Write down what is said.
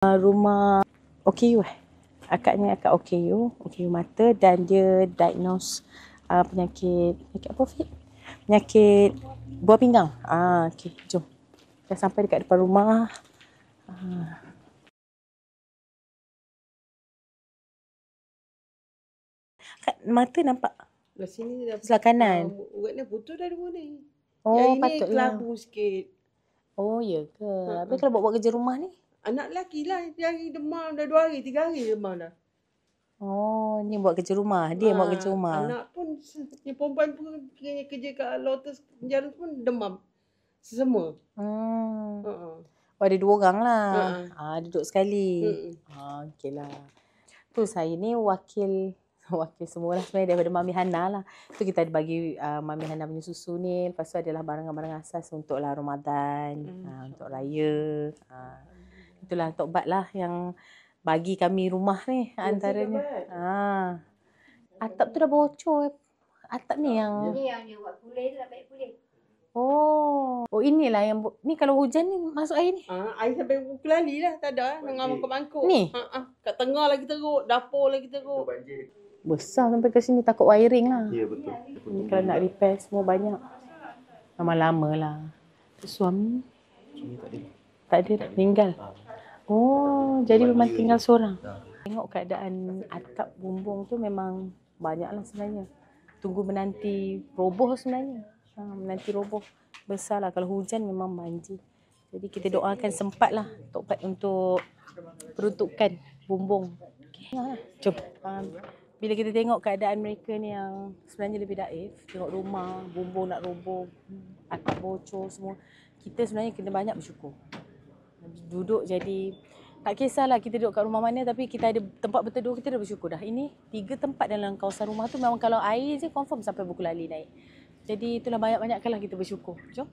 Rumah OKU akaknya akak OKU mata, dan dia diagnose penyakit apa Fit? Penyakit buah pinggang. Okey, jom. Dah sampai dekat depan rumah. Kat mata nampak Belah sini dah. sebelah kanan. Urat dia putus dah dua ni. Oh, Yang ini patutlah. kelabu sikit. Oh, ya ke? Habis kalau buat kerja rumah ni? Anak lelaki lah. Dia hari demam dah 2 hari, 3 hari demam dah. Oh, ni buat kerja rumah. Dia buat kerja rumah. Anak pun, ni perempuan pun kerja kat Lotus Jalan pun demam. Semua. Oh, ada 2 orang lah. Duduk sekali. Okey lah. Tu saya ni wakil semua lah sebenarnya daripada Mami Hana lah. Tu kita ada bagi Mami Hana punya susu ni. Lepas tu adalah barang-barang asas untuk lah Ramadan, untuk raya. Itulah Tok Bat lah yang bagi kami rumah ni antaranya. Atap tu dah bocor. Atap ni yang... Ini yang dia buat pulih tu, dah baik pulih. Oh, inilah yang ni kalau hujan ni masuk air ni. Air sampai Kulali lah, tak ada dengan mangkuk-mangkuk. Ni? Kat tengah lagi teruk, dapur lagi teruk. Besar sampai ke sini, takut wiring lah. Ya, betul. Ni kalau nak repair semua banyak. Lama-lama lah. Suami? Suami tak ada. Tak ada dah, meninggal. Oh, jadi memang tinggal seorang. Tengok keadaan atap bumbung tu memang banyak lah sebenarnya. Tunggu menanti roboh sebenarnya. Menanti roboh besar lah. Kalau hujan memang banjir. Jadi kita doakan sempat lah Tok Pat untuk peruntukan bumbung. Okay. Jom. Bila kita tengok keadaan mereka ni yang sebenarnya lebih daif, tengok rumah, bumbung nak roboh, atap bocor semua, kita sebenarnya kena banyak bersyukur. Duduk jadi, tak kisahlah kita duduk kat rumah mana, tapi kita ada tempat berteduh, kita dah bersyukur dah. Ini 3 tempat dalam kawasan rumah tu memang kalau air je confirm sampai berkulali naik. Jadi itulah banyak-banyakkanlah kita bersyukur. Jom.